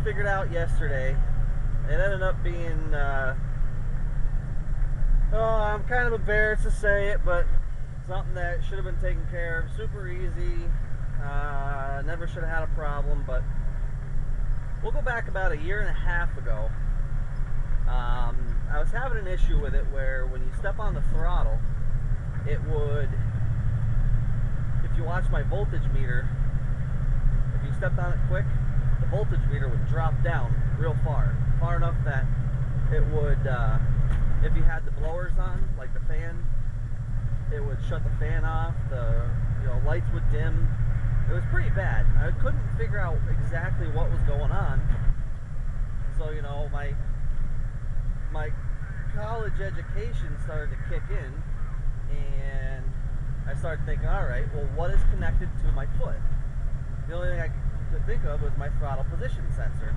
figured out yesterday. It ended up being, I'm kind of embarrassed to say it, but something that should have been taken care of. Super easy. Never should have had a problem, but we'll go back about a year and a half ago. I was having an issue with it where when you step on the throttle, it would, if you watch my voltage meter, if you stepped on it quick, the voltage meter would drop down real far enough that it would, if you had the blowers on, like the fan, it would shut the fan off, the lights would dim. It was pretty bad. I couldn't figure out exactly what was going on. So, my college education started to kick in, and I started thinking, alright, well, what is connected to my foot? The only thing I could think of was my throttle position sensor.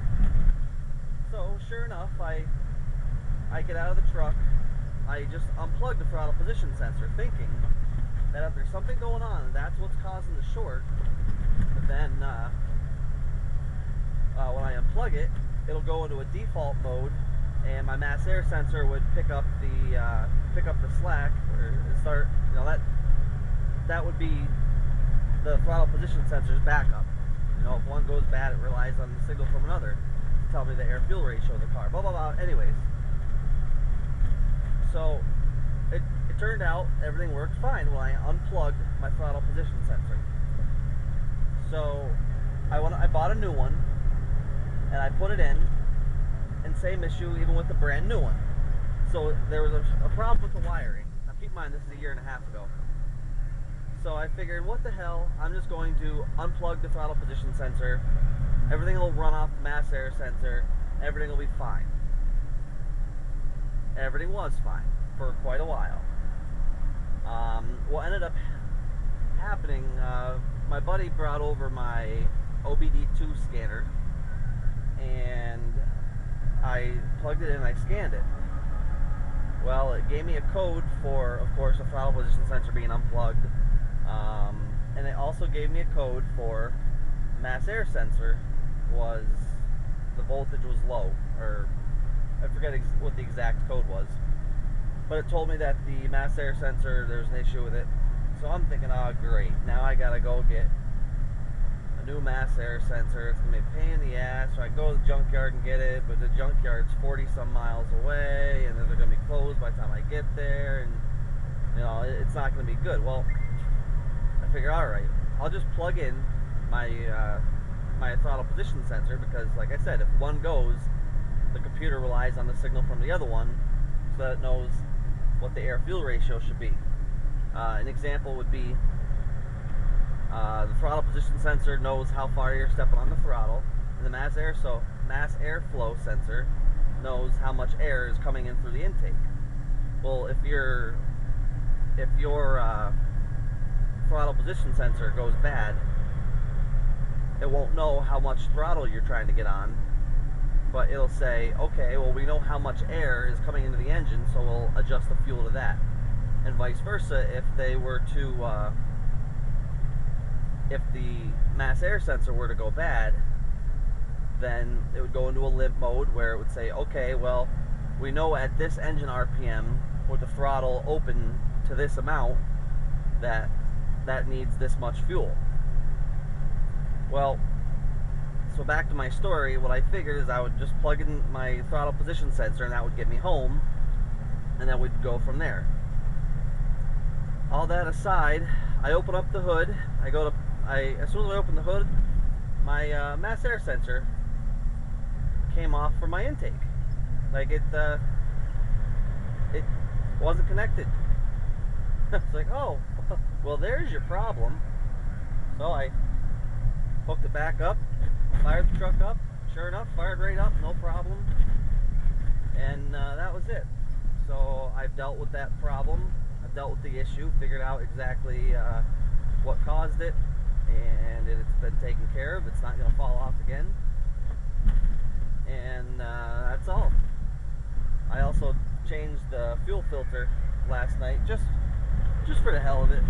So, sure enough, I get out of the truck, I just unplug the throttle position sensor, thinking that if there's something going on and that's what's causing the short, then when I unplug it, it'll go into a default mode, and my mass air sensor would pick up the slack, or start, that would be the throttle position sensor's backup. If one goes bad, it relies on the signal from another to tell me the air fuel ratio of the car. Blah blah blah. Anyways, so it turned out everything worked fine when I unplugged my throttle position sensor. So I bought a new one, and I put it in, and same issue even with the brand new one. So there was a problem with the wiring. Now keep in mind, this is a year and a half ago. So I figured, what the hell, I'm just going to unplug the throttle position sensor, everything will run off the mass air sensor, everything will be fine. Everything was fine for quite a while. What ended up happening, my buddy brought over my OBD2 scanner, and I plugged it in and I scanned it. Well, it gave me a code for, of course, the throttle position sensor being unplugged, and it also gave me a code for mass air sensor was, the voltage was low, or I forget what the exact code was, but it told me that the mass air sensor, there's an issue with it. So I'm thinking, oh great, now I gotta go get a new mass air sensor. It's gonna be a pain in the ass. So I go to the junkyard and get it, but the junkyard's 40 some miles away, and then they're gonna be closed by the time I get there, and it's not gonna be good. Well, I figure, all right, I'll just plug in my my throttle position sensor, because like I said, if one goes, the computer relies on the signal from the other one so that it knows what the air fuel ratio should be. An example would be the throttle position sensor knows how far you're stepping on the throttle, and the mass airflow sensor knows how much air is coming in through the intake. Well, if your throttle position sensor goes bad, it won't know how much throttle you're trying to get on, but it'll say, okay, well, we know how much air is coming into the engine, so we'll adjust the fuel to that. And vice versa, if they were to, if the mass air sensor were to go bad, then it would go into a limp mode where it would say, okay, well, we know at this engine RPM, with the throttle open to this amount, that needs this much fuel. Well, so back to my story, what I figured is I would just plug in my throttle position sensor, and that would get me home, and then we'd go from there. All that aside, I open up the hood, as soon as I open the hood, my mass air sensor came off from my intake. Like it wasn't connected. It's like, oh, well, there's your problem. So I hooked it back up, fired the truck up, sure enough, fired right up, no problem. And that was it. So I've dealt with that problem. I've dealt with the issue, figured out exactly what caused it, and it's been taken care of. It's not going to fall off again. And that's all. I also changed the fuel filter last night, just for the hell of it.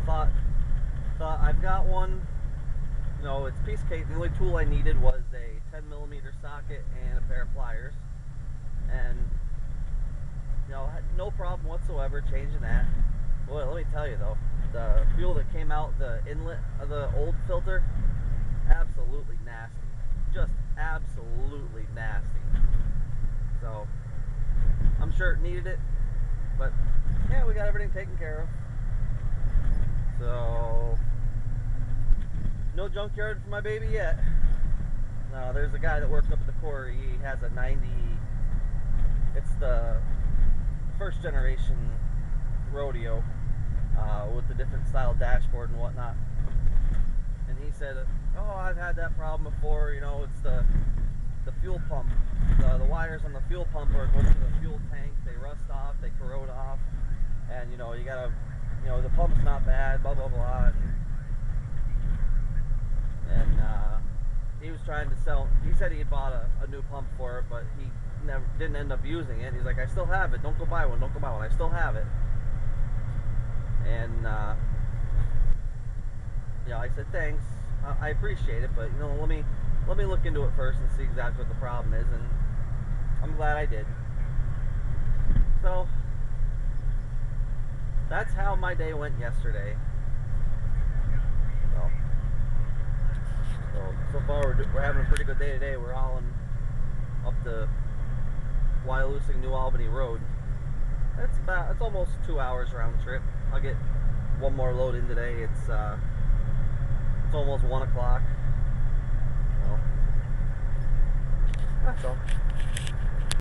Thought I've got one you know, it's piece case. The only tool I needed was a 10mm socket and a pair of pliers, and you know, had no problem whatsoever changing that. Boy, let me tell you though, the fuel that came out the inlet of the old filter, absolutely nasty. Just absolutely nasty. So I'm sure it needed it, but yeah, we got everything taken care of. So no junkyard for my baby yet. No, there's a guy that works up at the quarry. He has a 90. It's the first generation rodeo with the different style dashboard and whatnot. And he said, "Oh, I've had that problem before. You know, it's the fuel pump. The wires on the fuel pump where it goes to the fuel tank, they rust off, they corrode off, and you know, you gotta, you know, the pump's not bad, blah blah blah." And he was trying to sell. He said he had bought a new pump for it, but he never didn't end up using it. He's like, "I still have it. Don't go buy one. Don't go buy one. I still have it." And yeah, I said, "Thanks. I appreciate it, but you know, let me look into it first and see exactly what the problem is." And I'm glad I did. So that's how my day went yesterday. So far we're having a pretty good day today. We're hauling up the Wyalusing New Albany Road. It's almost 2 hours round trip. I'll get one more load in today. It's almost 1 o'clock. Well, that's all.